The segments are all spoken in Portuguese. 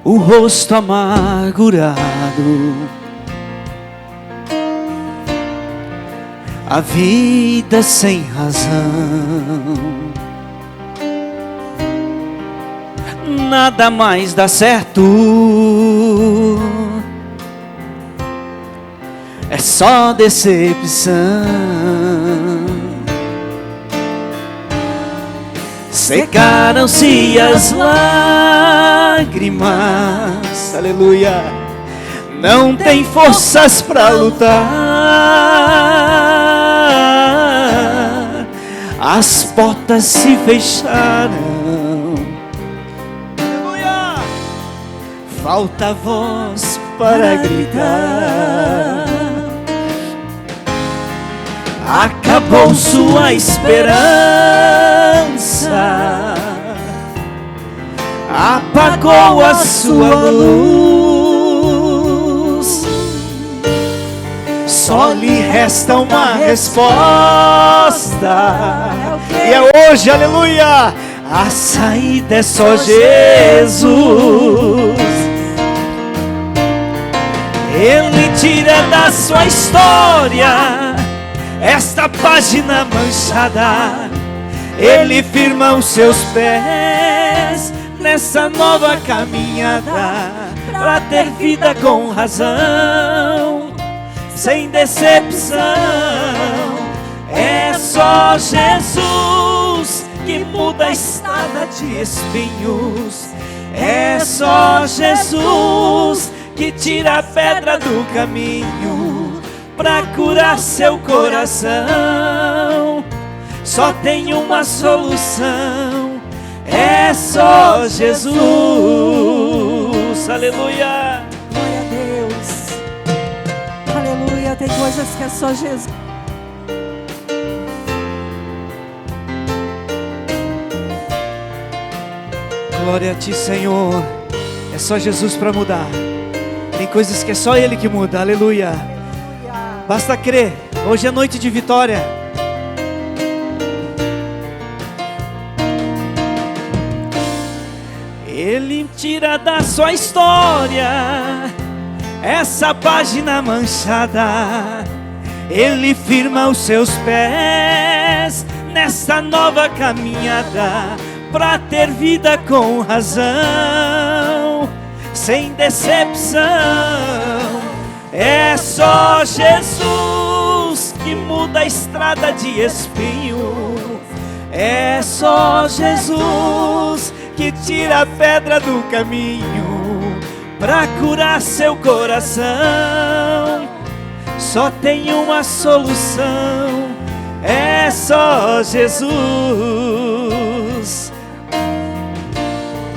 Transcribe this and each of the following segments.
o rosto amargurado, a vida sem razão, nada mais dá certo, é só decepção. Secaram-se as lágrimas, aleluia, não tem forças para lutar, as portas se fecharam, aleluia, falta voz para gritar, acabou sua esperança, apagou a sua luz, só lhe resta uma resposta, e é hoje, aleluia, a saída é só Jesus. Ele tira da sua história esta página manchada, Ele firma os seus pés nessa nova caminhada, pra ter vida com razão, sem decepção. É só Jesus que muda a estrada de espinhos, é só Jesus que tira a pedra do caminho, pra curar seu coração. Só tem uma solução, é só Jesus. Aleluia. Glória a Deus. Aleluia. Tem coisas que é só Jesus. Glória a ti, Senhor. É só Jesus para mudar. Tem coisas que é só Ele que muda. Aleluia. Basta crer, hoje é noite de vitória. Ele tira da sua história essa página manchada, Ele firma os seus pés nessa nova caminhada, pra ter vida com razão, sem decepção. É só Jesus que muda a estrada de espinho, é só Jesus que tira a pedra do caminho, pra curar seu coração. Só tem uma solução, é só Jesus.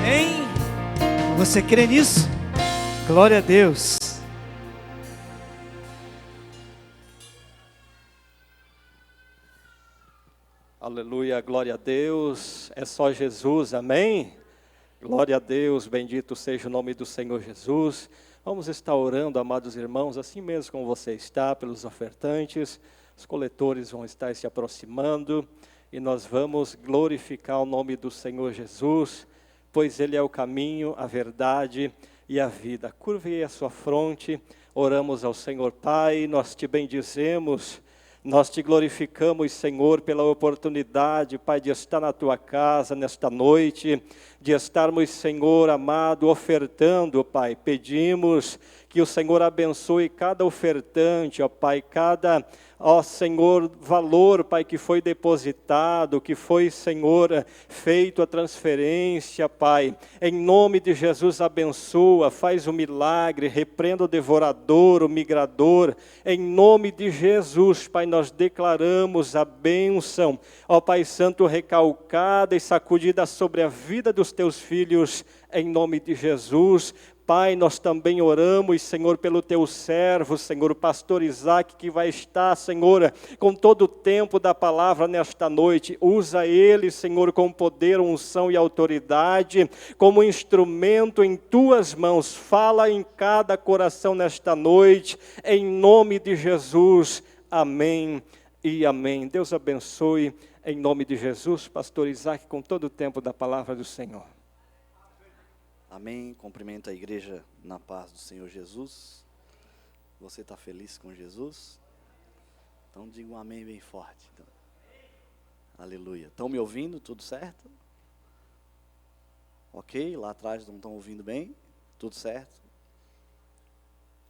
Hein? Você crê nisso? Glória a Deus. Aleluia, glória a Deus, é só Jesus, amém? Glória a Deus, bendito seja o nome do Senhor Jesus. Vamos estar orando, amados irmãos, assim mesmo como você está, pelos ofertantes. Os coletores vão estar se aproximando e nós vamos glorificar o nome do Senhor Jesus, pois Ele é o caminho, a verdade e a vida. Curve a sua fronte, oramos ao Senhor. Pai, nós te bendizemos, nós te glorificamos, Senhor, pela oportunidade, Pai, de estar na Tua casa nesta noite, de estarmos, Senhor amado, ofertando, Pai. Pedimos que o Senhor abençoe cada ofertante, ó Pai, cada, ó Senhor, valor, Pai, que foi depositado, que foi, Senhor, feito a transferência, Pai. Em nome de Jesus, abençoa, faz o milagre, repreenda o devorador, o migrador. Em nome de Jesus, Pai, nós declaramos a bênção, ó Pai Santo, recalcada e sacudida sobre a vida dos Teus filhos, em nome de Jesus. Pai, nós também oramos, Senhor, pelo Teu servo, Senhor, o pastor Isaac, que vai estar, Senhor, com todo o tempo da palavra nesta noite. Usa ele, Senhor, com poder, unção e autoridade, como instrumento em Tuas mãos. Fala em cada coração nesta noite, em nome de Jesus. Amém e amém. Deus abençoe, em nome de Jesus, pastor Isaac, com todo o tempo da palavra do Senhor. Amém. Cumprimento a igreja na paz do Senhor Jesus. Você está feliz com Jesus? Então diga um amém bem forte. Então. Aleluia. Estão me ouvindo? Tudo certo? Ok? Lá atrás não estão ouvindo bem? Tudo certo?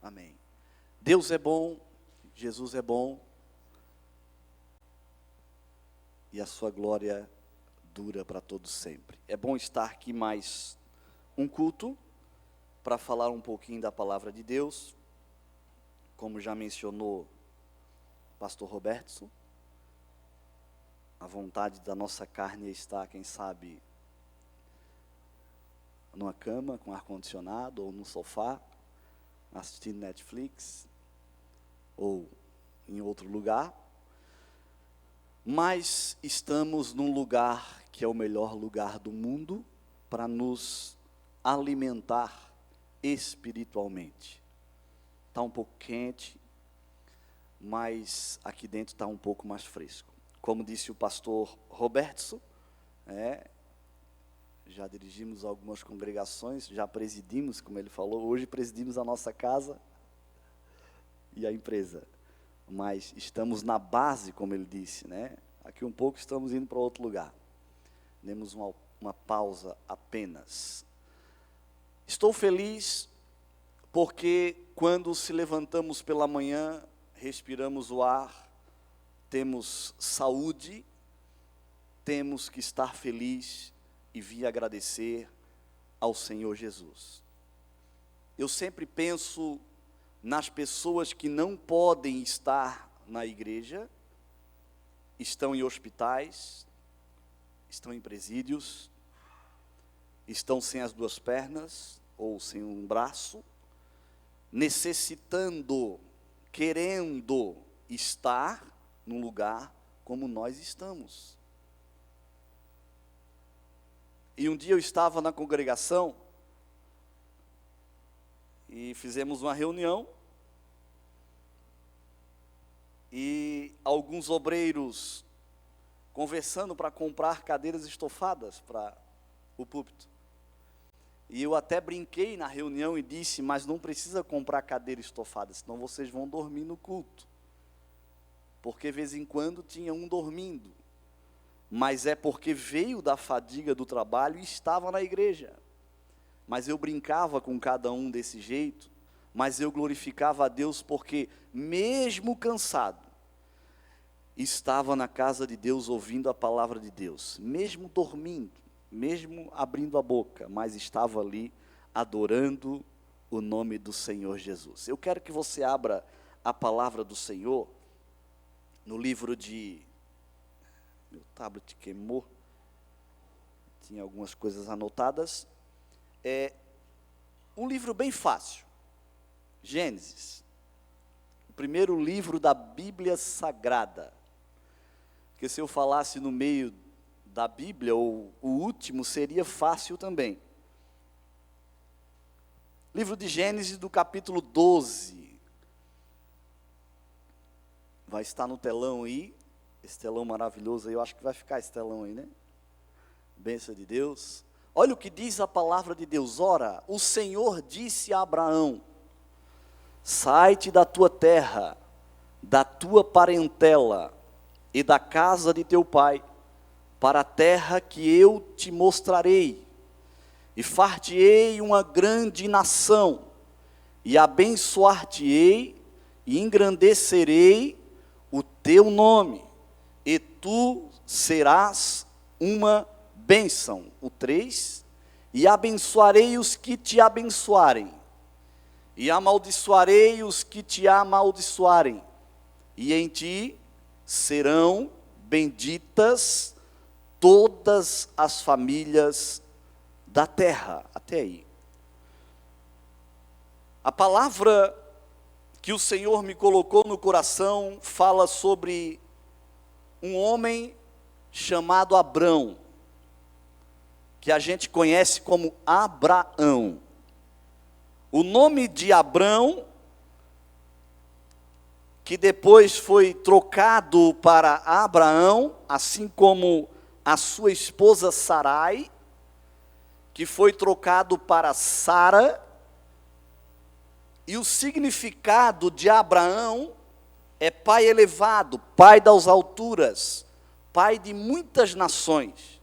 Amém. Deus é bom, Jesus é bom, e a sua glória dura para todos sempre. É bom estar aqui mais um culto, para falar um pouquinho da palavra de Deus, como já mencionou o pastor Robertson. A vontade da nossa carne é estar, quem sabe, numa cama com ar-condicionado, ou no sofá, assistindo Netflix, ou em outro lugar. Mas estamos num lugar que é o melhor lugar do mundo para nos alimentar espiritualmente. Está um pouco quente, mas aqui dentro está um pouco mais fresco. Como disse o pastor Robertson, já dirigimos algumas congregações, já presidimos, como ele falou, hoje presidimos a nossa casa e a empresa. Mas estamos na base, como ele disse, Aqui um pouco estamos indo para outro lugar. Demos uma pausa apenas. Estou feliz porque quando se levantamos pela manhã, respiramos o ar, temos saúde, temos que estar feliz e vir agradecer ao Senhor Jesus. Eu sempre penso nas pessoas que não podem estar na igreja, estão em hospitais, estão em presídios, estão sem as duas pernas ou sem um braço, necessitando, querendo estar num lugar como nós estamos. E um dia eu estava na congregação e fizemos uma reunião e alguns obreiros conversando para comprar cadeiras estofadas para o púlpito. E eu até brinquei na reunião e disse, mas não precisa comprar cadeira estofada, senão vocês vão dormir no culto. Porque de vez em quando tinha um dormindo. Mas é porque veio da fadiga do trabalho e estava na igreja. Mas eu brincava com cada um desse jeito, mas eu glorificava a Deus porque, mesmo cansado, estava na casa de Deus ouvindo a palavra de Deus, mesmo dormindo, mesmo abrindo a boca, mas estava ali adorando o nome do Senhor Jesus. Eu quero que você abra a palavra do Senhor no livro de... Meu tablet queimou, tinha algumas coisas anotadas. É um livro bem fácil, Gênesis, o primeiro livro da Bíblia Sagrada, porque se eu falasse no meio da Bíblia, ou o último, seria fácil também. Livro de Gênesis, do capítulo 12, vai estar no telão aí, esse telão maravilhoso aí, eu acho que vai ficar esse telão aí, Bênção de Deus. Olha o que diz a palavra de Deus. Ora, o Senhor disse a Abraão, sai-te da tua terra, da tua parentela e da casa de teu pai, para a terra que eu te mostrarei, e far-te-ei uma grande nação, e abençoar-te-ei, e engrandecerei o teu nome, e tu serás uma bênção. O 3, e abençoarei os que te abençoarem, e amaldiçoarei os que te amaldiçoarem, e em ti serão benditas todas as famílias da terra. Até aí. A palavra que o Senhor me colocou no coração fala sobre um homem chamado Abrão, que a gente conhece como Abraão. O nome de Abrão, que depois foi trocado para Abraão, assim como a sua esposa Sarai, que foi trocado para Sara, e o significado de Abraão é pai elevado, pai das alturas, pai de muitas nações.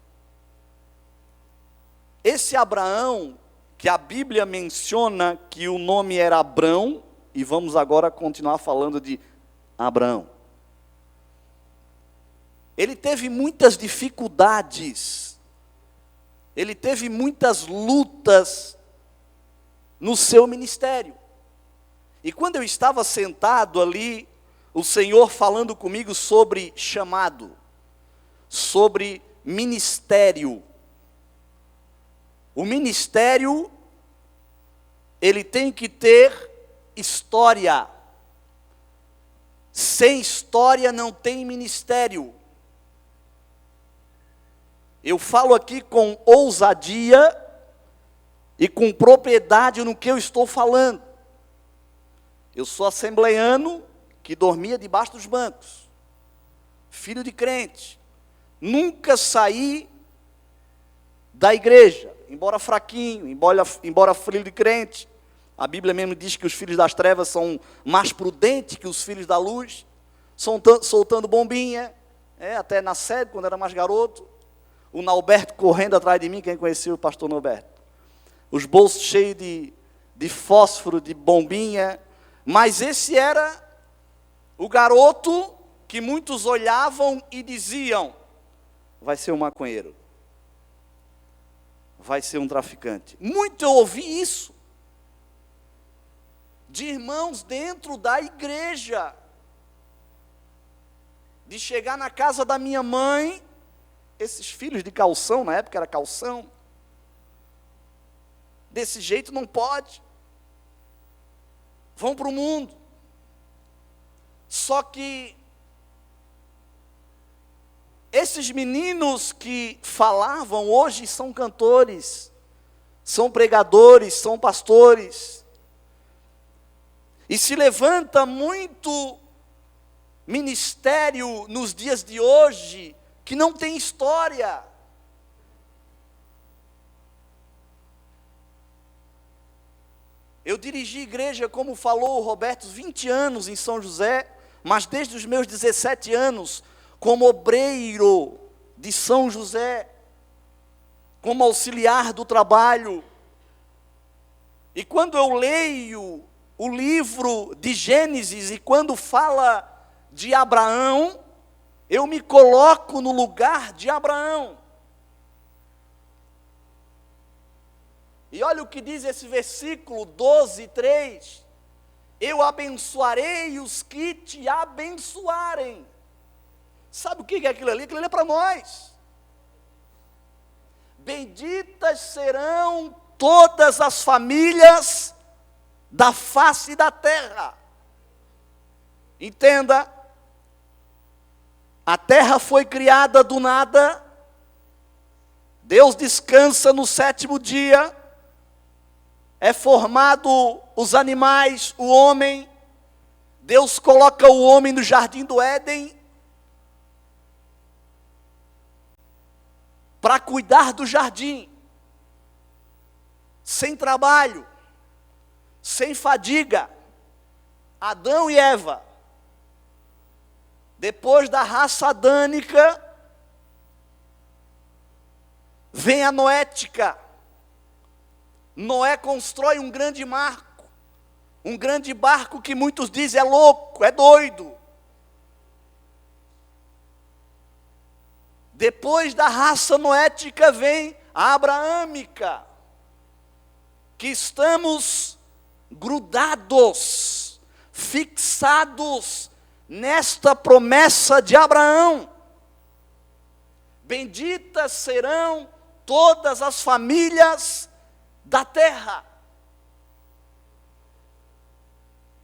Esse Abraão, que a Bíblia menciona que o nome era Abrão, e vamos agora continuar falando de Abraão. Ele teve muitas dificuldades, ele teve muitas lutas no seu ministério. E quando eu estava sentado ali, o Senhor falando comigo sobre chamado, sobre ministério. O ministério, ele tem que ter história. Sem história não tem ministério. Eu falo aqui com ousadia e com propriedade no que eu estou falando. Eu sou assembleiano que dormia debaixo dos bancos, filho de crente, nunca saí da igreja, embora fraquinho, embora filho de crente. A Bíblia mesmo diz que os filhos das trevas são mais prudentes que os filhos da luz, soltando bombinha, até na sede, quando era mais garoto, o Nauberto correndo atrás de mim, quem conhecia o pastor Nauberto, os bolsos cheios de fósforo, de bombinha, mas esse era o garoto que muitos olhavam e diziam, vai ser um maconheiro, vai ser um traficante. Muito eu ouvi isso, de irmãos dentro da igreja, de chegar na casa da minha mãe, esses filhos de calção, na época era calção, desse jeito não pode, vão para o mundo. Só que esses meninos que falavam hoje são cantores, são pregadores, são pastores. E se levanta muito ministério nos dias de hoje que não tem história. Eu dirigi igreja, como falou o Roberto, 20 anos em São José, mas desde os meus 17 anos, como obreiro de São José, como auxiliar do trabalho. E quando eu leio o livro de Gênesis, e quando fala de Abraão, eu me coloco no lugar de Abraão. E olha o que diz esse versículo 12:3. Eu abençoarei os que te abençoarem. Sabe o que é aquilo ali? Aquilo ali é para nós. Benditas serão todas as famílias da face da terra. Entenda, a terra foi criada do nada, Deus descansa no sétimo dia, é formado os animais, o homem, Deus coloca o homem no jardim do Éden, para cuidar do jardim, sem trabalho, sem fadiga. Adão e Eva, depois da raça adâmica, vem a noética. Noé constrói um grande barco que muitos dizem é louco, é doido. Depois da raça noética vem a abraâmica, que estamos grudados, fixados nesta promessa de Abraão. Benditas serão todas as famílias da terra.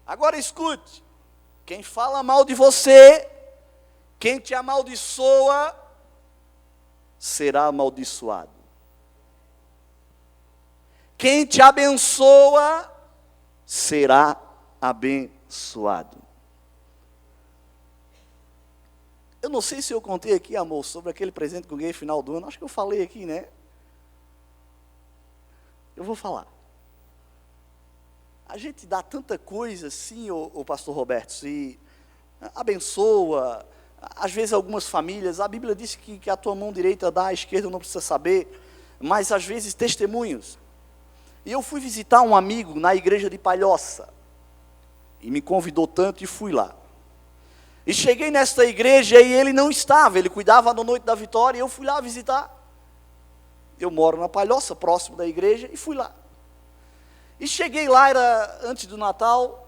Agora escute, quem fala mal de você, quem te amaldiçoa, será amaldiçoado. Quem te abençoa, será abençoado. Eu não sei se eu contei aqui, amor, sobre aquele presente que eu ganhei no final do ano. Acho que eu falei aqui, né? eu vou falar. A gente dá tanta coisa assim, o pastor Roberto, e abençoa, às vezes algumas famílias, a Bíblia diz que a tua mão direita dá, a esquerda não precisa saber, mas às vezes testemunhos. E eu fui visitar um amigo na igreja de Palhoça, e me convidou tanto e fui lá. E cheguei nesta igreja e ele não estava, ele cuidava da Noite da Vitória, e eu fui lá visitar. Eu moro na Palhoça, próximo da igreja, e fui lá. E cheguei lá, era antes do Natal,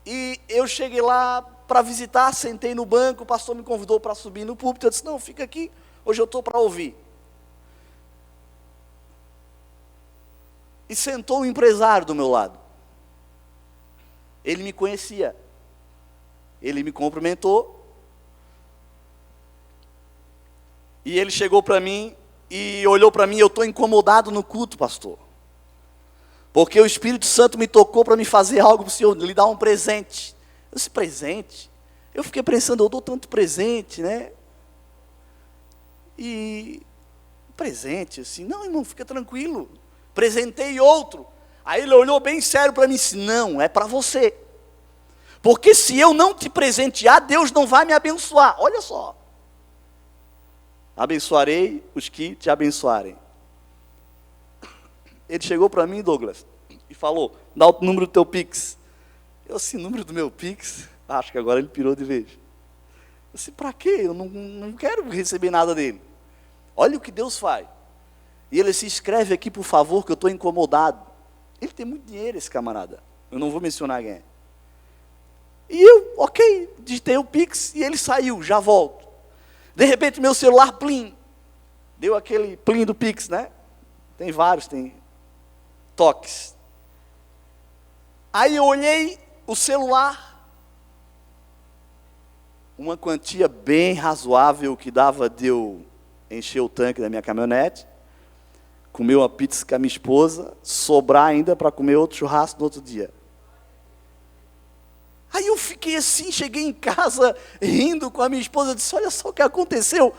e eu cheguei lá para visitar, sentei no banco, o pastor me convidou para subir no púlpito, eu disse, não, fica aqui, hoje eu estou para ouvir. E sentou um empresário do meu lado. Ele me conhecia. Ele me cumprimentou. E ele chegou para mim e olhou para mim, eu estou incomodado no culto, pastor. Porque o Espírito Santo me tocou para me fazer algo para o Senhor, lhe dar um presente. Eu disse, presente? Eu fiquei pensando, eu dou tanto presente, né? E presente, assim, não, irmão, fica tranquilo. Presentei outro. Aí ele olhou bem sério para mim e disse, não, é para você. Porque se eu não te presentear, Deus não vai me abençoar. Olha só. Abençoarei os que te abençoarem. Ele chegou para mim, Douglas, e falou, dá o número do teu Pix. Eu disse, número do meu Pix? Acho que agora ele pirou de vez. Eu disse, para quê? Eu não quero receber nada dele. Olha o que Deus faz. E ele se escreve aqui, por favor, que eu estou incomodado. Ele tem muito dinheiro, esse camarada. Eu não vou mencionar quem é. E eu, ok, digitei o Pix e ele saiu, já volto. De repente, meu celular, plim. Deu aquele plim do Pix, né? Tem vários, tem toques. Aí eu olhei o celular, uma quantia bem razoável que dava de eu encher o tanque da minha caminhonete, comer uma pizza com a minha esposa, sobrar ainda para comer outro churrasco no outro dia. Aí eu fiquei assim, cheguei em casa rindo com a minha esposa, disse, olha só o que aconteceu.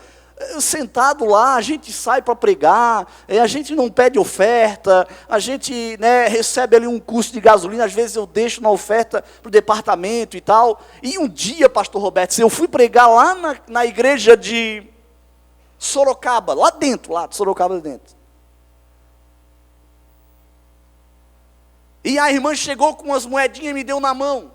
Sentado lá, a gente sai para pregar, a gente não pede oferta, a gente, né, recebe ali um custo de gasolina, às vezes eu deixo na oferta para o departamento e tal. E um dia, pastor Roberto, eu fui pregar lá na igreja de Sorocaba, lá de Sorocaba dentro. E a irmã chegou com umas moedinhas e me deu na mão.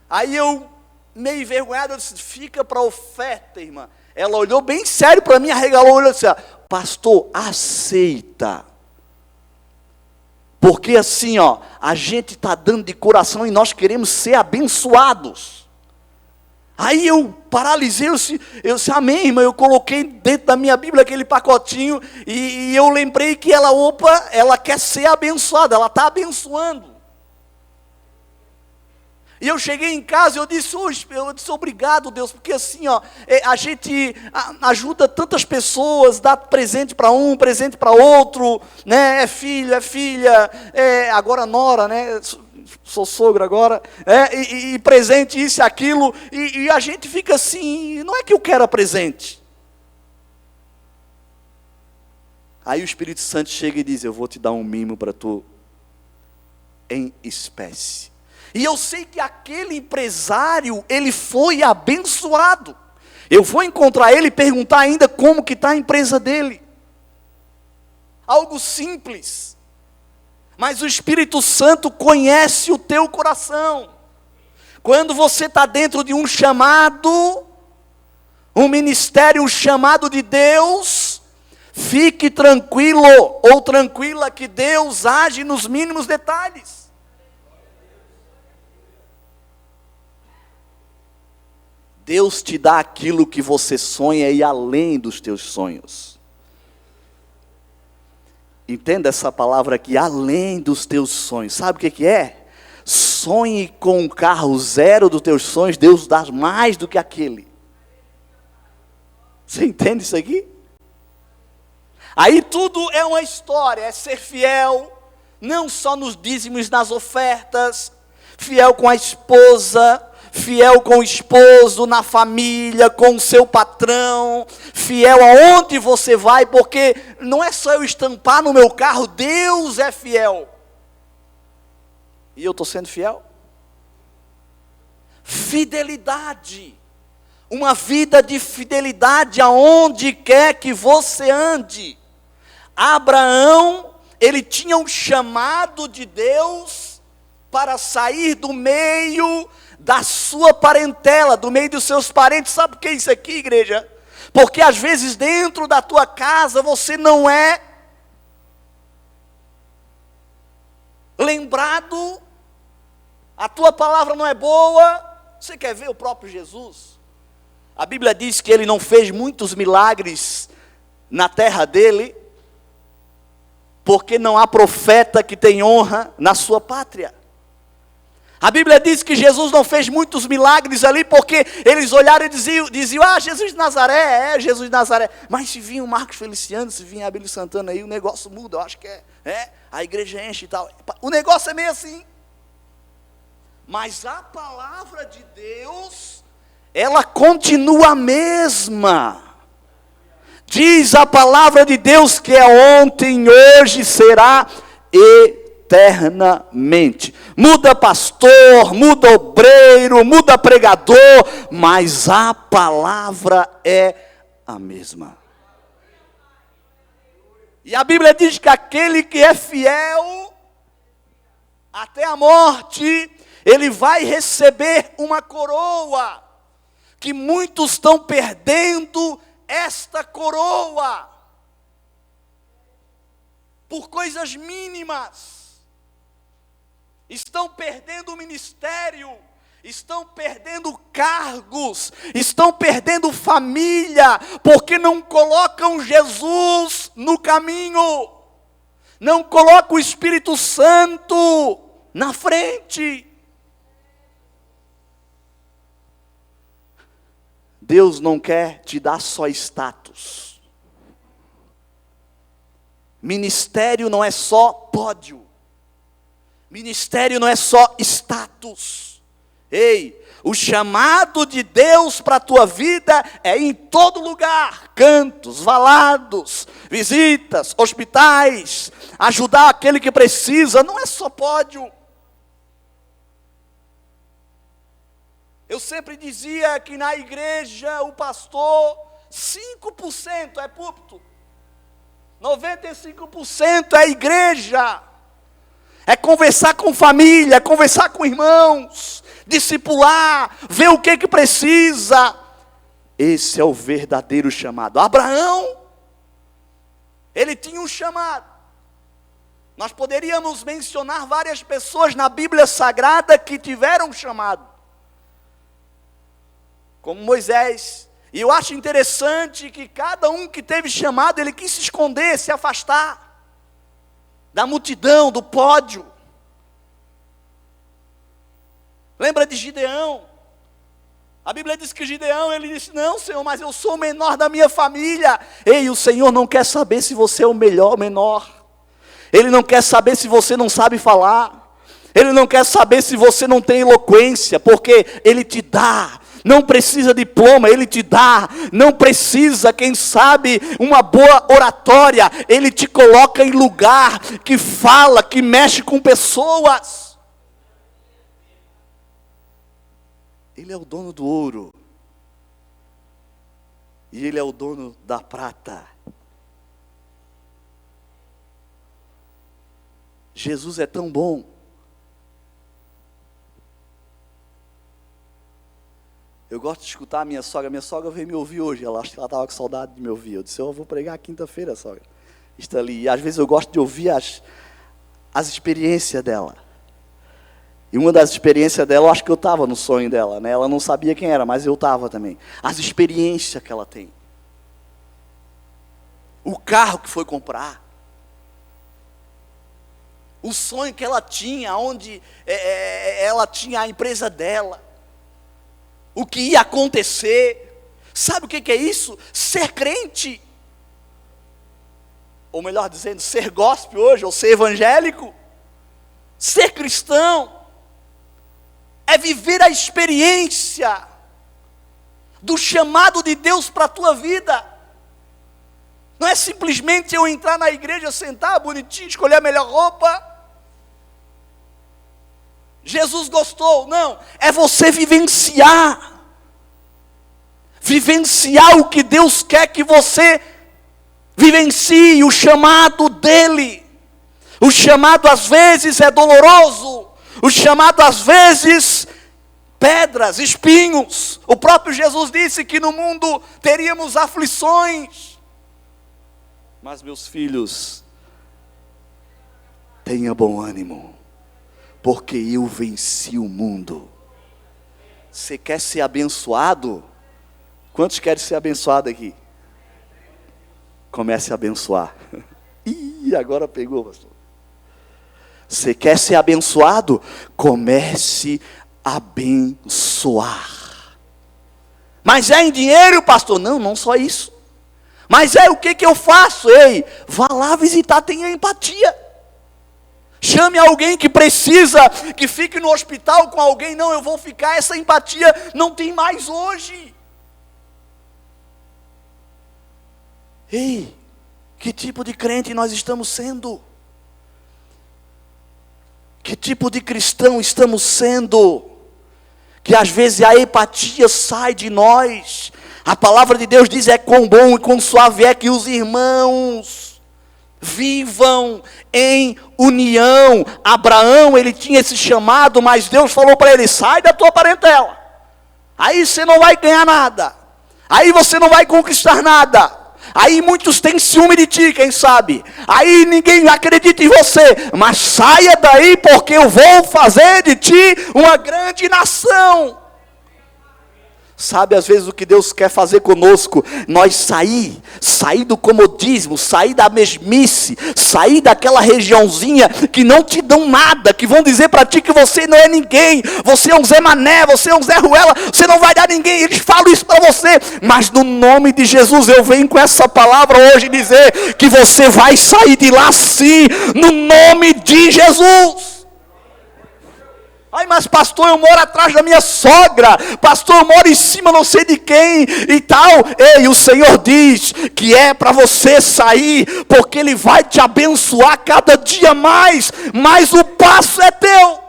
Aí eu, meio envergonhado, eu disse, fica para oferta, irmã. Ela olhou bem sério para mim, arregalou o olho e disse, pastor, aceita. Porque assim, ó, a gente está dando de coração e nós queremos ser abençoados. Aí eu paralisei, eu disse, amém, irmã. Eu coloquei dentro da minha Bíblia aquele pacotinho e eu lembrei que ela quer ser abençoada, ela está abençoando. E eu cheguei em casa e eu disse obrigado, Deus, porque assim, ó, a gente ajuda tantas pessoas, dá presente para um, presente para outro, né? É filho, é filha, agora nora, né? Sou sogro agora, e presente isso e aquilo, e a gente fica assim, não é que eu quero presente. Aí o Espírito Santo chega e diz, eu vou te dar um mimo para tu, em espécie. E eu sei que aquele empresário, ele foi abençoado. Eu vou encontrar ele e perguntar ainda como que está a empresa dele. Algo simples. Mas o Espírito Santo conhece o teu coração. Quando você está dentro de um chamado, um ministério, um chamado de Deus, fique tranquilo ou tranquila que Deus age nos mínimos detalhes. Deus te dá aquilo que você sonha e além dos teus sonhos. Entenda essa palavra aqui, além dos teus sonhos. Sabe o que é? Sonhe com um carro zero dos teus sonhos, Deus dá mais do que aquele. Você entende isso aqui? Aí tudo é uma história, é ser fiel, não só nos dízimos, nas ofertas, fiel com a esposa, fiel com o esposo, na família, com o seu patrão, fiel aonde você vai, porque não é só eu estampar no meu carro, Deus é fiel. E eu estou sendo fiel? Fidelidade. Uma vida de fidelidade aonde quer que você ande. Abraão, ele tinha um chamado de Deus para sair do meio da sua parentela, do meio dos seus parentes. Sabe o que é isso aqui, igreja? Porque às vezes dentro da tua casa você não é lembrado, a tua palavra não é boa. Você quer ver o próprio Jesus? A Bíblia diz que ele não fez muitos milagres na terra dele, porque não há profeta que tem honra na sua pátria. A Bíblia diz que Jesus não fez muitos milagres ali, porque eles olharam e diziam, ah, Jesus de Nazaré, Jesus de Nazaré. Mas se vinha o Marcos Feliciano, se vinha a Abílio Santana aí, o negócio muda, eu acho que a igreja enche e tal. O negócio é meio assim. Mas a palavra de Deus, ela continua a mesma. Diz a palavra de Deus que é ontem, hoje, será eternamente. Muda pastor, muda obreiro, muda pregador, mas a palavra é a mesma. E a Bíblia diz que aquele que é fiel até a morte, ele vai receber uma coroa, que muitos estão perdendo esta coroa, por coisas mínimas, estão perdendo o ministério, estão perdendo cargos, estão perdendo família, porque não colocam Jesus no caminho, não colocam o Espírito Santo na frente. Deus não quer te dar só status. Ministério não é só pódio. Ministério não é só status. Ei, o chamado de Deus para a tua vida é em todo lugar. Cantos, valados, visitas, hospitais, ajudar aquele que precisa, não é só pódio. Eu sempre dizia que na igreja o pastor, 5% é púlpito, 95% é igreja, é conversar com família, conversar com irmãos, discipular, ver o que precisa. Esse é o verdadeiro chamado. Abraão, ele tinha um chamado. Nós poderíamos mencionar várias pessoas na Bíblia Sagrada que tiveram um chamado, como Moisés. E eu acho interessante que cada um que teve chamado, ele quis se esconder, se afastar da multidão, do pódio. Lembra de Gideão? A Bíblia diz que Gideão, ele disse, não, Senhor, mas eu sou o menor da minha família. Ei, o Senhor não quer saber se você é o melhor ou menor. Ele não quer saber se você não sabe falar. Ele não quer saber se você não tem eloquência, porque Ele te dá. Não precisa de diploma, Ele te dá. Não precisa, quem sabe, uma boa oratória. Ele te coloca em lugar que fala, que mexe com pessoas. Ele é o dono do ouro. E Ele é o dono da prata. Jesus é tão bom. Eu gosto de escutar a minha sogra. Minha sogra veio me ouvir hoje. Ela acho que ela estava com saudade de me ouvir. Eu disse, eu vou pregar quinta-feira, sogra. Está ali. E às vezes eu gosto de ouvir as experiências dela. E uma das experiências dela, eu acho que eu estava no sonho dela, né? Ela não sabia quem era, mas eu estava também. As experiências que ela tem. O carro que foi comprar. O sonho que ela tinha, onde ela tinha a empresa dela. O que ia acontecer. Sabe o que é isso? Ser crente. Ou melhor dizendo, ser gospel hoje, ou ser evangélico. Ser cristão. É é viver a experiência do chamado de Deus para a tua vida. Não é simplesmente eu entrar na igreja, sentar bonitinho, escolher a melhor roupa. Jesus gostou, não. É você vivenciar. Vivenciar o que Deus quer que você vivencie, o chamado dEle. O chamado às vezes é doloroso. O chamado às vezes pedras, espinhos. O próprio Jesus disse que no mundo teríamos aflições. Mas meus filhos, tenha bom ânimo, porque eu venci o mundo. Você quer ser abençoado? Quantos querem ser abençoado aqui? Comece a abençoar. Ih, agora pegou, pastor. Você quer ser abençoado? Comece a abençoar. Mas é em dinheiro, pastor? Não, não só isso. Mas o que eu faço? Ei, vá lá visitar, tenha empatia. Chame alguém que precisa, que fique no hospital com alguém. Não, eu vou ficar, essa empatia não tem mais hoje. Ei, que tipo de crente nós estamos sendo? Que tipo de cristão estamos sendo? Que às vezes a empatia sai de nós. A palavra de Deus diz: é quão bom e quão suave é que os irmãos vivam em união. Abraão, ele tinha esse chamado, mas Deus falou para ele: sai da tua parentela. Aí você não vai ganhar nada. Aí você não vai conquistar nada. Aí muitos têm ciúme de ti, quem sabe. Aí ninguém acredita em você. Mas saia daí, porque eu vou fazer de ti uma grande nação. Sabe, às vezes o que Deus quer fazer conosco, nós sair do comodismo, sair da mesmice, sair daquela regiãozinha que não te dão nada, que vão dizer para ti que você não é ninguém, você é um Zé Mané, você é um Zé Ruela, você não vai dar ninguém, eles falam isso para você, mas no nome de Jesus eu venho com essa palavra hoje dizer que você vai sair de lá sim, no nome de Jesus. Ai, mas pastor, eu moro atrás da minha sogra. Pastor, eu moro em cima não sei de quem e tal. Ei, o Senhor diz que é para você sair, porque Ele vai te abençoar cada dia mais. Mas o passo é teu.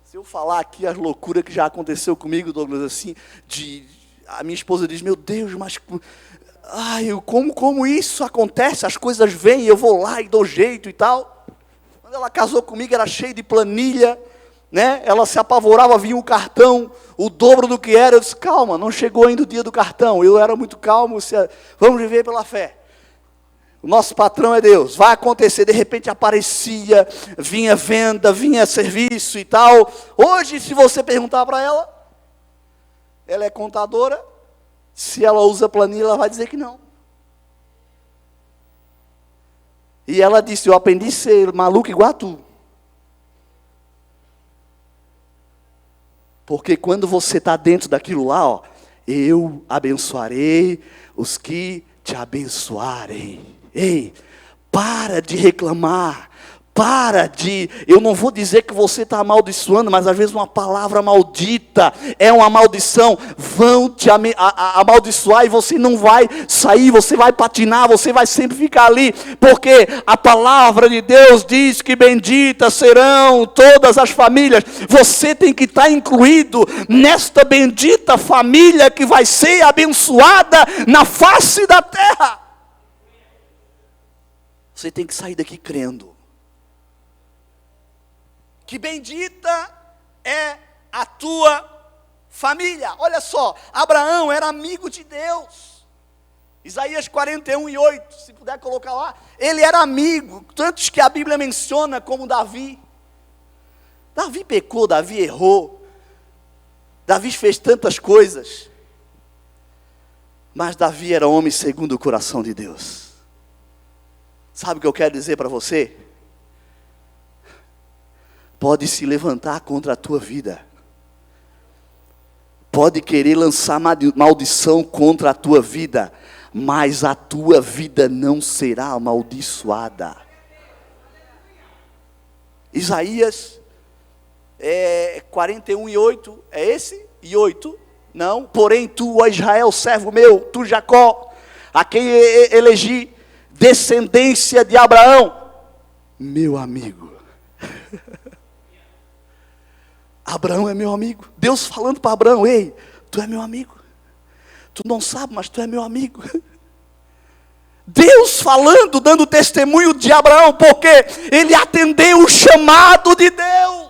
Se eu falar aqui as loucuras que já aconteceu comigo, Douglas, assim, a minha esposa diz: meu Deus, mas como isso acontece? As coisas vêm, eu vou lá e dou jeito e tal. Quando ela casou comigo, era cheia de planilha, né? Ela se apavorava, vinha o cartão, o dobro do que era. Eu disse: calma, não chegou ainda o dia do cartão. Eu era muito calmo, vamos viver pela fé. O nosso patrão é Deus, vai acontecer. De repente aparecia, vinha venda, vinha serviço e tal. Hoje, se você perguntar para ela é contadora, se ela usa planilha, ela vai dizer que não. E ela disse: eu aprendi a ser maluco igual a tu. Porque quando você está dentro daquilo lá, ó, eu abençoarei os que te abençoarem. Ei, para de reclamar. Eu não vou dizer que você está amaldiçoando, mas às vezes uma palavra maldita é uma maldição. Vão te amaldiçoar e você não vai sair, você vai patinar, você vai sempre ficar ali. Porque a palavra de Deus diz que benditas serão todas as famílias. Você tem que estar incluído nesta bendita família que vai ser abençoada na face da terra. Você tem que sair daqui crendo que bendita é a tua família. Olha só, Abraão era amigo de Deus. Isaías 41:8, se puder colocar lá. Ele era amigo, tantos que a Bíblia menciona como Davi. Davi pecou, Davi errou. Davi fez tantas coisas. Mas Davi era homem segundo o coração de Deus. Sabe o que eu quero dizer para você? Pode se levantar contra a tua vida. Pode querer lançar maldição contra a tua vida. Mas a tua vida não será amaldiçoada. Isaías 41:8, é esse? E 8? Não. Porém tu, ó Israel, servo meu, tu Jacó, a quem elegi, descendência de Abraão, meu amigo. Abraão é meu amigo. Deus falando para Abraão: ei, tu é meu amigo. Tu não sabe, mas tu é meu amigo. Deus falando, dando testemunho de Abraão, porque ele atendeu o chamado de Deus.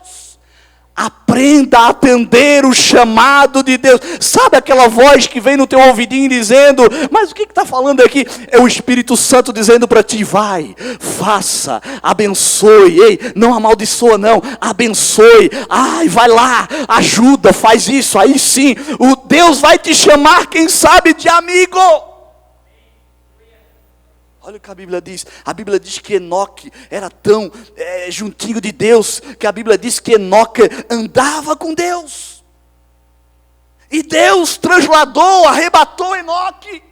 Aprenda a atender o chamado de Deus. Sabe aquela voz que vem no teu ouvidinho dizendo: mas o que está falando aqui? É o Espírito Santo dizendo para ti: vai, faça, abençoe. Ei, não amaldiçoa não, abençoe. Ai, vai lá, ajuda, faz isso. Aí sim, o Deus vai te chamar, quem sabe, de amigo. Olha o que a Bíblia diz. A Bíblia diz que Enoque era tão juntinho de Deus, que a Bíblia diz que Enoque andava com Deus. E Deus trasladou, arrebatou Enoque.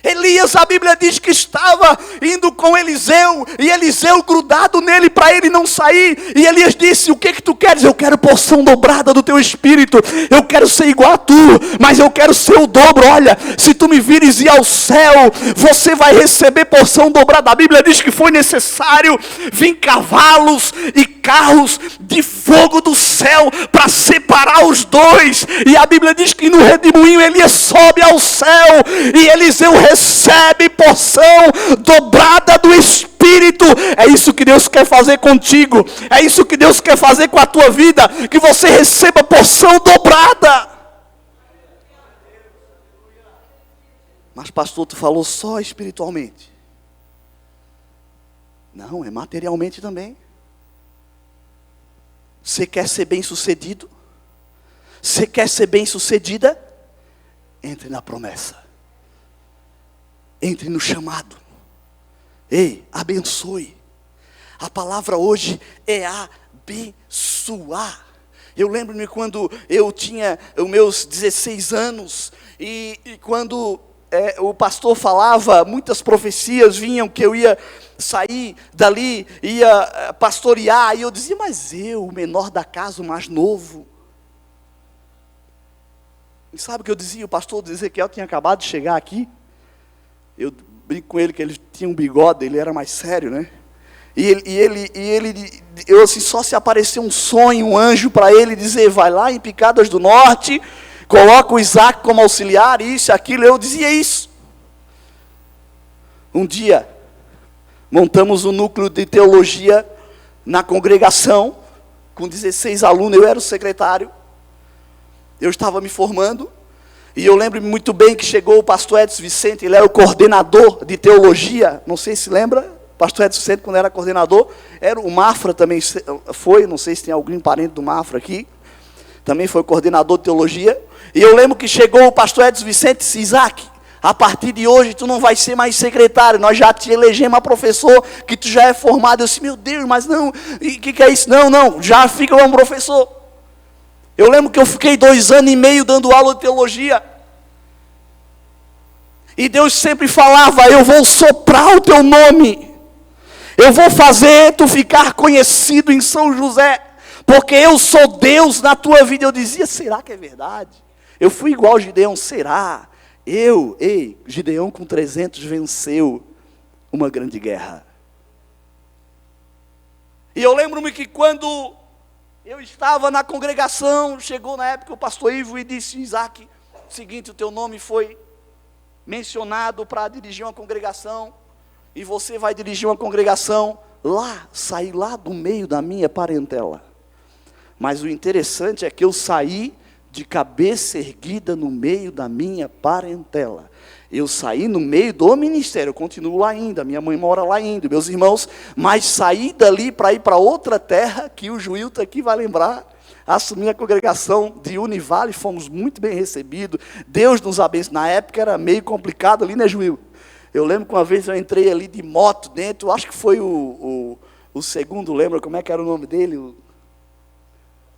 Elias, a Bíblia diz que estava indo com Eliseu, e Eliseu grudado nele para ele não sair. E Elias disse: o que tu queres? Eu quero porção dobrada do teu espírito. Eu quero ser igual a tu, mas eu quero ser o dobro. Olha, se tu me vires ir ao céu, você vai receber porção dobrada. A Bíblia diz que foi necessário vir cavalos e carros de fogo do céu para separar os dois. E a Bíblia diz que no redemoinho Elias sobe ao céu e Eliseu recebe porção dobrada do Espírito. É isso que Deus quer fazer contigo. É isso que Deus quer fazer com a tua vida. Que você receba porção dobrada. Mas pastor, tu falou só espiritualmente. Não, é materialmente também. Você quer ser bem sucedido? Você quer ser bem sucedida? Entre na promessa. Entre no chamado. Ei, abençoe. A palavra hoje é abençoar. Eu lembro-me quando eu tinha os meus 16 anos. E quando o pastor falava, muitas profecias vinham que eu ia sair dali, ia pastorear. E eu dizia: mas eu, o menor da casa, o mais novo. E sabe o que eu dizia? O pastor Ezequiel tinha acabado de chegar aqui. Eu brinco com ele que ele tinha um bigode, ele era mais sério, né? Eu assim, só se aparecer um sonho, um anjo para ele dizer: vai lá em Picadas do Norte, coloca o Isaac como auxiliar, isso, aquilo. Eu dizia isso. Um dia, montamos um núcleo de teologia na congregação, com 16 alunos, eu era o secretário. Eu estava me formando. E eu lembro muito bem que chegou o pastor Edson Vicente, ele era o coordenador de teologia, não sei se lembra, pastor Edson Vicente, quando era coordenador, era o Mafra também foi, não sei se tem algum parente do Mafra aqui, também foi coordenador de teologia. E eu lembro que chegou o pastor Edson Vicente e disse: Isaac, a partir de hoje tu não vai ser mais secretário, nós já te elegemos a professor, que tu já é formado. Eu disse: meu Deus, mas não, o que é isso? Não, já fica como professor. Eu lembro que eu fiquei 2 anos e meio dando aula de teologia. E Deus sempre falava: eu vou soprar o teu nome. Eu vou fazer tu ficar conhecido em São José. Porque eu sou Deus na tua vida. Eu dizia: será que é verdade? Eu fui igual Gideão, será? Gideão com 300 venceu uma grande guerra. E eu lembro-me que quando eu estava na congregação, chegou na época o pastor Ivo e disse: Isaac, seguinte, o teu nome foi mencionado para dirigir uma congregação, e você vai dirigir uma congregação lá, sair lá do meio da minha parentela. Mas o interessante é que eu saí de cabeça erguida no meio da minha parentela. Eu saí no meio do ministério, eu continuo lá ainda, minha mãe mora lá ainda, meus irmãos, mas saí dali para ir para outra terra, que o Juilton aqui vai lembrar, assumi a congregação de Univale, fomos muito bem recebidos, Deus nos abençoou. Na época era meio complicado ali, né, Juil? Eu lembro que uma vez eu entrei ali de moto dentro, acho que foi o segundo, lembra como é que era o nome dele?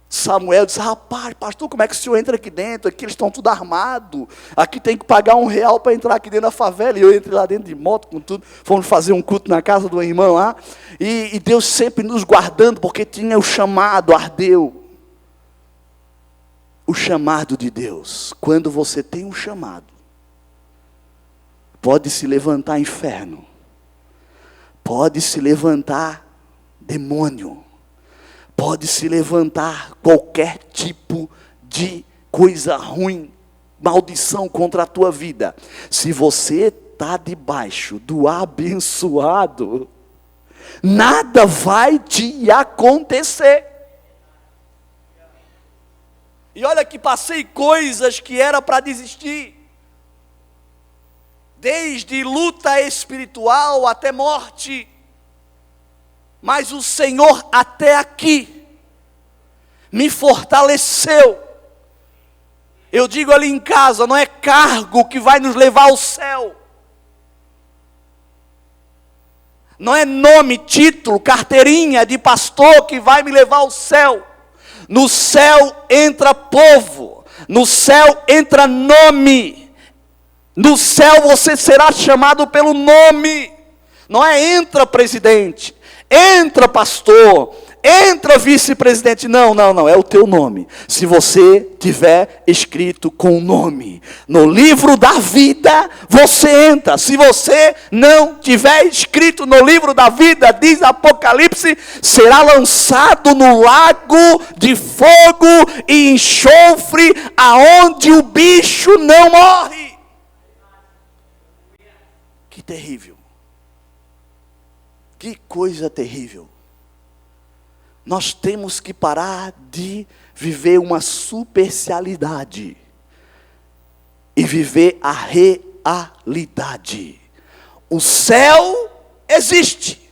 Samuel disse: rapaz, pastor, como é que o senhor entra aqui dentro? Aqui eles estão tudo armados. Aqui tem que pagar R$1 para entrar aqui dentro da favela. E eu entrei lá dentro de moto com tudo. Fomos fazer um culto na casa do irmão lá. E Deus sempre nos guardando, porque tinha o chamado, ardeu. O chamado de Deus. Quando você tem um chamado, pode se levantar inferno. Pode se levantar demônio. Pode se levantar qualquer tipo de coisa ruim, maldição contra a tua vida. Se você está debaixo do abençoado, nada vai te acontecer. E olha que passei coisas que era para desistir. Desde luta espiritual até morte. Mas o Senhor até aqui me fortaleceu. Eu digo ali em casa, não é cargo que vai nos levar ao céu. Não é nome, título, carteirinha de pastor que vai me levar ao céu. No céu entra povo, no céu entra nome. No céu você será chamado pelo nome. Não é entra presidente. Entra pastor, entra vice-presidente, não, é o teu nome. Se você tiver escrito com o nome no livro da vida, você entra. Se você não tiver escrito no livro da vida, diz Apocalipse, será lançado no lago de fogo e enxofre, aonde o bicho não morre. Que terrível. Que coisa terrível. Nós temos que parar de viver uma superficialidade e viver a realidade. O céu existe.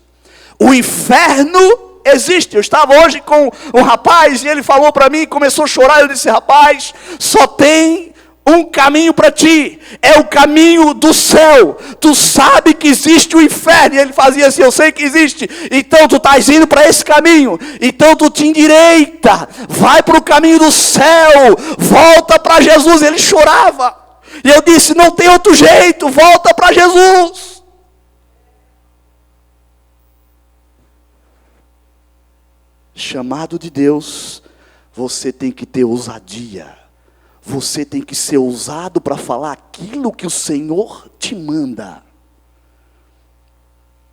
O inferno existe. Eu estava hoje com um rapaz e ele falou para mim, começou a chorar. Eu disse: rapaz, só tem um caminho para ti, é o caminho do céu. Tu sabe que existe o inferno. E ele fazia assim: eu sei que existe, então tu estás indo para esse caminho, então tu te endireita, vai para o caminho do céu, volta para Jesus. Ele chorava, e eu disse: não tem outro jeito, volta para Jesus. Chamado de Deus, você tem que ter ousadia. Você tem que ser ousado para falar aquilo que o Senhor te manda.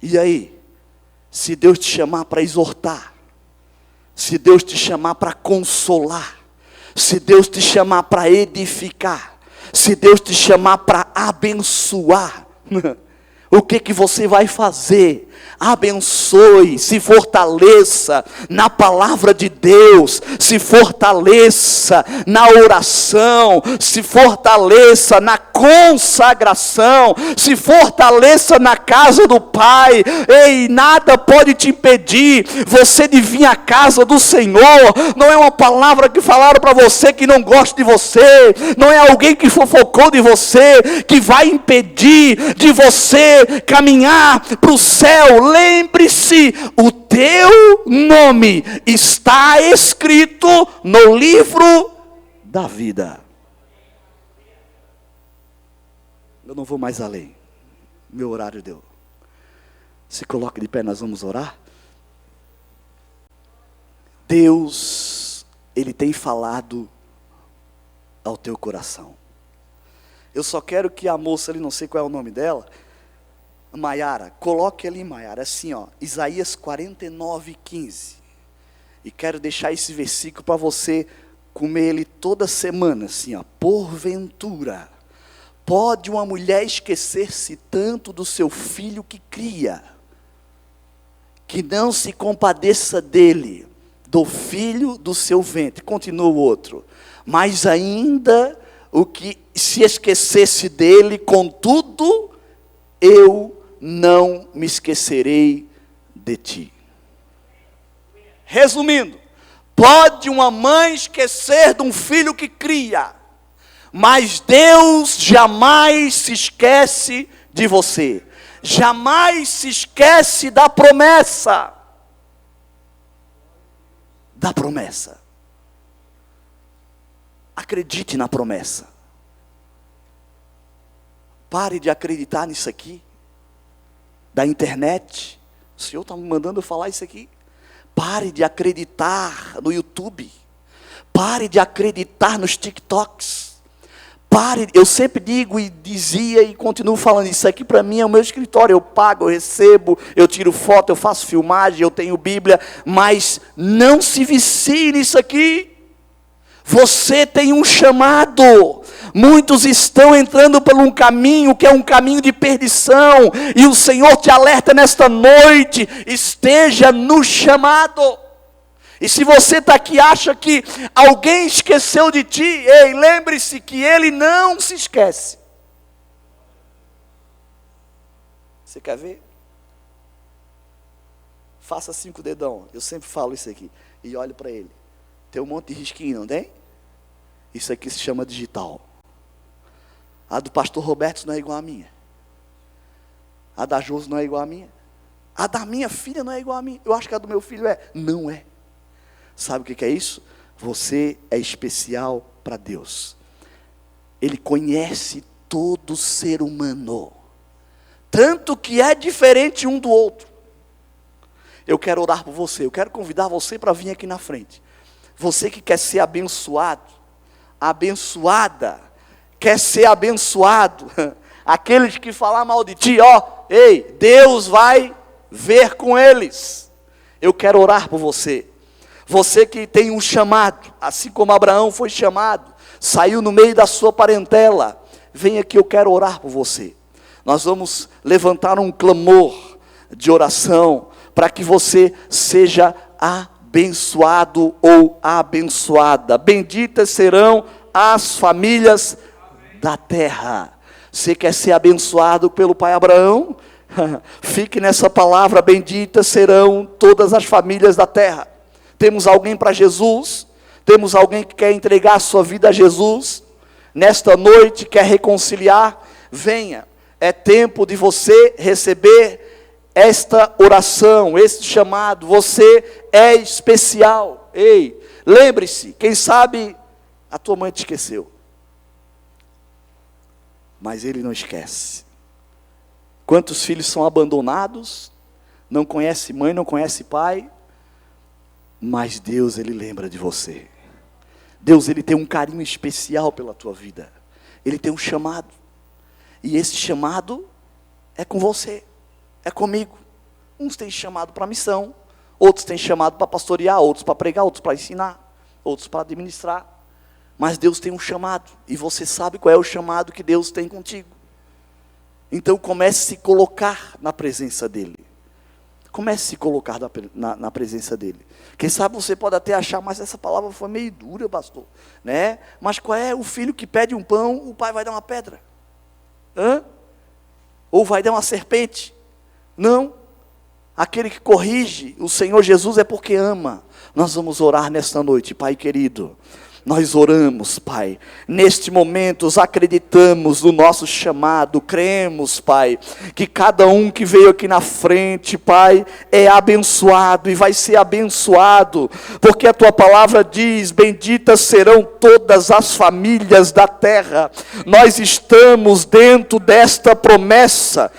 E aí, se Deus te chamar para exortar, se Deus te chamar para consolar, se Deus te chamar para edificar, se Deus te chamar para abençoar, o que você vai fazer? Abençoe, se fortaleça na palavra de Deus, se fortaleça na oração, se fortaleça na consagração, se fortaleça na casa do Pai. Ei, nada pode te impedir você de vir à casa do Senhor. Não é uma palavra que falaram para você que não gosta de você, não é alguém que fofocou de você que vai impedir de você caminhar para o céu. Lembre-se, o teu nome está escrito no livro da vida. Eu não vou mais além. Meu horário deu. Se coloque de pé, nós vamos orar. Deus, Ele tem falado ao teu coração. Eu só quero que a moça ali, não sei qual é o nome dela, Maiara, coloque ali, Maiara, assim ó, Isaías 49:15. E quero deixar esse versículo para você comer ele toda semana, assim ó. Porventura, pode uma mulher esquecer-se tanto do seu filho que cria, que não se compadeça dele, do filho do seu ventre. Continua o outro. Mas ainda o que se esquecesse dele, contudo, eu não me esquecerei de ti. Resumindo, pode uma mãe esquecer de um filho que cria, mas Deus jamais se esquece de você. Jamais se esquece da promessa. Da promessa. Acredite na promessa. Pare de acreditar nisso aqui, da internet. O Senhor está me mandando eu falar isso aqui. Pare de acreditar no YouTube. Pare de acreditar nos TikToks. Pare, eu sempre digo e dizia e continuo falando, isso aqui para mim é o meu escritório, eu pago, eu recebo, eu tiro foto, eu faço filmagem, eu tenho Bíblia, mas não se vicie nisso aqui. Você tem um chamado. Muitos estão entrando por um caminho que é um caminho de perdição, e o Senhor te alerta nesta noite, esteja no chamado. E se você está aqui e acha que alguém esqueceu de ti, ei, lembre-se que Ele não se esquece. Você quer ver? Faça 5 dedão, eu sempre falo isso aqui, e olhe para ele. Tem um monte de risquinho, não tem? Isso aqui se chama digital. A do pastor Roberto não é igual à minha. A da Josi não é igual à minha. A da minha filha não é igual à minha. Eu acho que a do meu filho é. Não é. Sabe o que é isso? Você é especial para Deus. Ele conhece todo ser humano. Tanto que é diferente um do outro. Eu quero orar por você. Eu quero convidar você para vir aqui na frente. Você que quer ser abençoado, abençoada, quer ser abençoado. Aqueles que falar mal de ti, ó, ei, Deus vai ver com eles. Eu quero orar por você. Você que tem um chamado, assim como Abraão foi chamado, saiu no meio da sua parentela, vem aqui, eu quero orar por você. Nós vamos levantar um clamor de oração, para que você seja abençoado ou abençoada. Benditas serão as famílias da terra. Você quer ser abençoado pelo pai Abraão? Fique nessa palavra, benditas serão todas as famílias da terra. Temos alguém para Jesus? Temos alguém que quer entregar a sua vida a Jesus? Nesta noite quer reconciliar? Venha, é tempo de você receber esta oração, este chamado. Você é especial. Ei, lembre-se, quem sabe a tua mãe te esqueceu, mas Ele não esquece. Quantos filhos são abandonados, não conhece mãe, não conhece pai, mas Deus, Ele lembra de você. Deus, Ele tem um carinho especial pela tua vida. Ele tem um chamado, e esse chamado é com você, é comigo. Uns têm chamado para missão, outros têm chamado para pastorear, outros para pregar, outros para ensinar, outros para administrar. Mas Deus tem um chamado, e você sabe qual é o chamado que Deus tem contigo. Então comece a se colocar na presença dEle. Comece a se colocar na presença dEle. Quem sabe você pode até achar, mas essa palavra foi meio dura, pastor, né? Mas qual é o filho que pede um pão, o pai vai dar uma pedra? Ou vai dar uma serpente? Não. Aquele que corrige o Senhor Jesus é porque ama. Nós vamos orar nesta noite, Pai querido. Nós oramos, Pai, neste momento acreditamos no nosso chamado, cremos, Pai, que cada um que veio aqui na frente, Pai, é abençoado e vai ser abençoado, porque a Tua palavra diz, benditas serão todas as famílias da terra. Nós estamos dentro desta promessa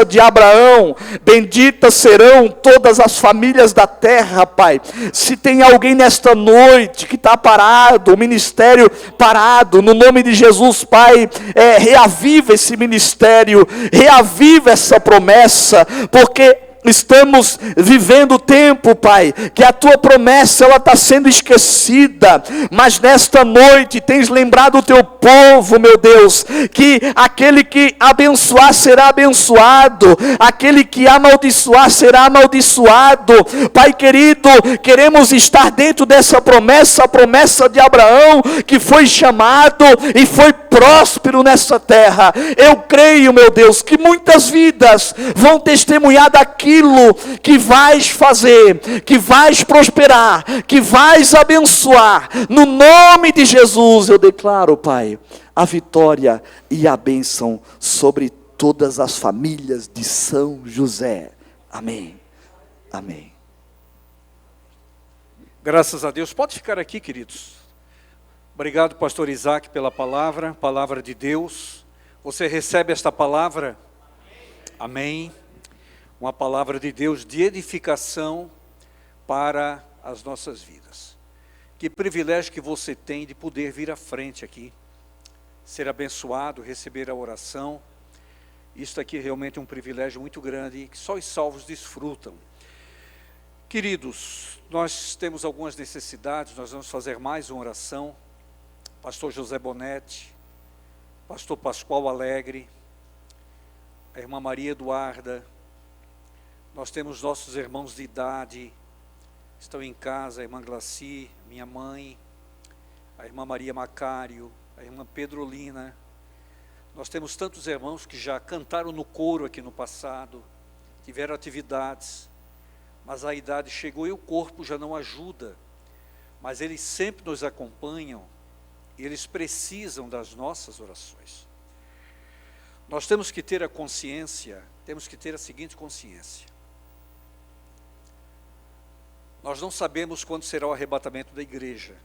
de Abraão, benditas serão todas as famílias da terra, Pai. Se tem alguém nesta noite que está parado, o ministério parado, no nome de Jesus, Pai, reaviva esse ministério, reaviva essa promessa, porque estamos vivendo o tempo, Pai, que a Tua promessa ela está sendo esquecida, mas nesta noite tens lembrado o Teu povo, meu Deus, que aquele que abençoar será abençoado, aquele que amaldiçoar será amaldiçoado. Pai querido, queremos estar dentro dessa promessa, a promessa de Abraão, que foi chamado e foi próspero nessa terra. Eu creio, meu Deus, que muitas vidas vão testemunhar daquilo que vais fazer, que vais prosperar, que vais abençoar. No nome de Jesus eu declaro, Pai, a vitória e a bênção sobre todas as famílias de São José. Amém. Amém. Graças a Deus. Pode ficar aqui, queridos. Obrigado, pastor Isaac, pela palavra de Deus. Você recebe esta palavra? Amém. Uma palavra de Deus de edificação para as nossas vidas. Que privilégio que você tem de poder vir à frente aqui, ser abençoado, receber a oração. Isso aqui é realmente um privilégio muito grande que só os salvos desfrutam. Queridos, nós temos algumas necessidades, nós vamos fazer mais uma oração. Pastor José Bonetti, pastor Pascoal Alegre, a irmã Maria Eduarda, nós temos nossos irmãos de idade, estão em casa, a irmã Glaci, minha mãe, a irmã Maria Macário, a irmã Pedrolina. Nós temos tantos irmãos que já cantaram no coro aqui no passado, tiveram atividades, mas a idade chegou e o corpo já não ajuda, mas eles sempre nos acompanham e eles precisam das nossas orações. Nós temos que ter a consciência, temos que ter a seguinte consciência: nós não sabemos quando será o arrebatamento da igreja.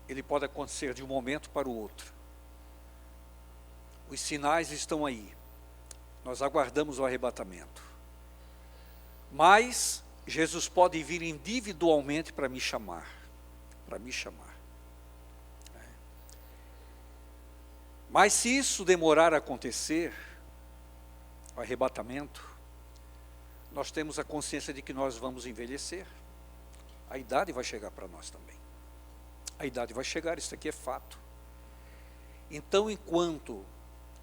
Ele pode acontecer de um momento para o outro. Os sinais estão aí. Nós aguardamos o arrebatamento. Mas Jesus pode vir individualmente para me chamar. Para me chamar. Mas se isso demorar a acontecer, o arrebatamento, nós temos a consciência de que nós vamos envelhecer. A idade vai chegar para nós também. A idade vai chegar, isso aqui é fato. Então, enquanto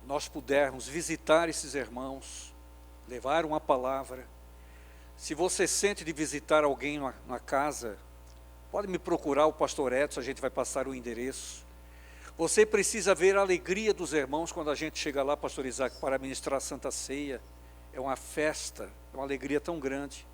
nós pudermos visitar esses irmãos, levar uma palavra, se você sente de visitar alguém na casa, pode me procurar, o pastor Edson, a gente vai passar o endereço. Você precisa ver a alegria dos irmãos quando a gente chega lá, pastor Isaac, para ministrar a Santa Ceia. É uma festa, é uma alegria tão grande.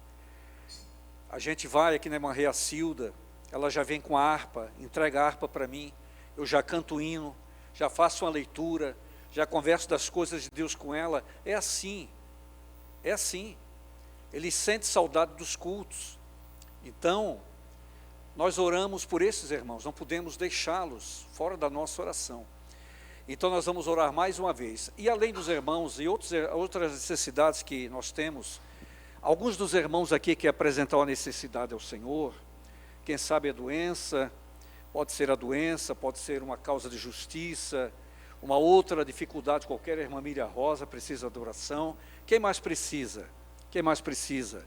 A gente vai aqui na irmã Reacilda, ela já vem com a harpa, entrega a harpa para mim, eu já canto hino, já faço uma leitura, já converso das coisas de Deus com ela. É assim, é assim. Ele sente saudade dos cultos. Então, nós oramos por esses irmãos, não podemos deixá-los fora da nossa oração. Então nós vamos orar mais uma vez. E além dos irmãos e outras necessidades que nós temos, alguns dos irmãos aqui que apresentam a necessidade ao Senhor, quem sabe a doença, pode ser uma causa de justiça, uma outra dificuldade qualquer, a irmã Miriam Rosa precisa de oração. Quem mais precisa? Quem mais precisa?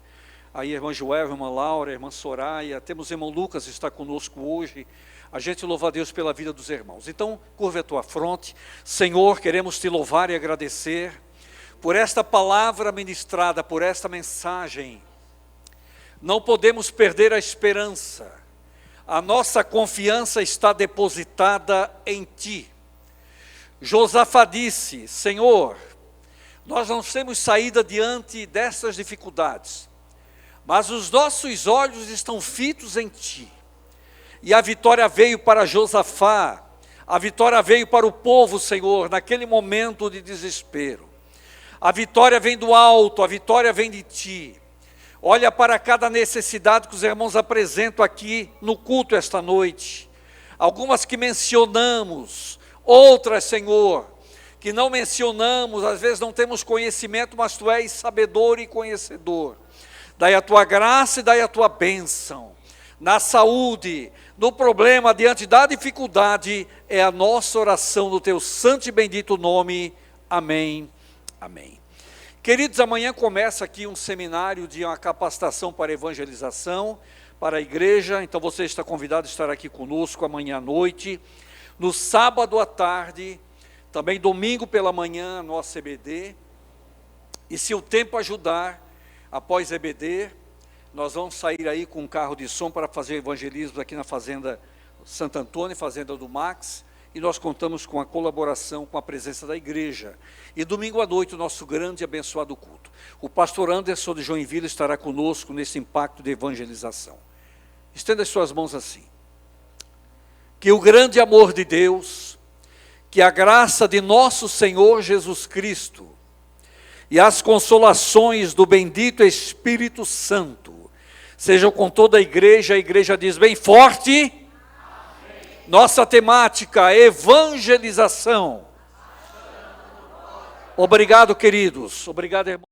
Aí a irmã Joel, a irmã Laura, a irmã Soraya, temos o irmão Lucas que está conosco hoje. A gente louva a Deus pela vida dos irmãos. Então, curva a tua fronte. Senhor, queremos te louvar e agradecer por esta palavra ministrada, por esta mensagem. Não podemos perder a esperança. A nossa confiança está depositada em Ti. Josafá disse: Senhor, nós não temos saída diante dessas dificuldades, mas os nossos olhos estão fitos em Ti. E a vitória veio para Josafá, a vitória veio para o povo, Senhor, naquele momento de desespero. A vitória vem do alto, a vitória vem de Ti. Olha para cada necessidade que os irmãos apresentam aqui no culto esta noite. Algumas que mencionamos, outras, Senhor, que não mencionamos, às vezes não temos conhecimento, mas Tu és sabedor e conhecedor. Dai a Tua graça e dai a Tua bênção. Na saúde, no problema, diante da dificuldade, é a nossa oração no Teu santo e bendito nome. Amém. Amém. Queridos, amanhã começa aqui um seminário de uma capacitação para evangelização, para a igreja. Então você está convidado a estar aqui conosco amanhã à noite. No sábado à tarde, também domingo pela manhã, no ACBD. E se o tempo ajudar, após EBD, nós vamos sair aí com um carro de som para fazer evangelismo aqui na Fazenda Santo Antônio, Fazenda do Max. E nós contamos com a colaboração, com a presença da igreja. E domingo à noite, o nosso grande e abençoado culto. O pastor Anderson de Joinville estará conosco nesse impacto de evangelização. Estenda as suas mãos assim. Que o grande amor de Deus, que a graça de nosso Senhor Jesus Cristo e as consolações do bendito Espírito Santo sejam com toda a igreja diz bem forte, amém. Nossa temática, evangelização. Obrigado, queridos. Obrigado, irmão.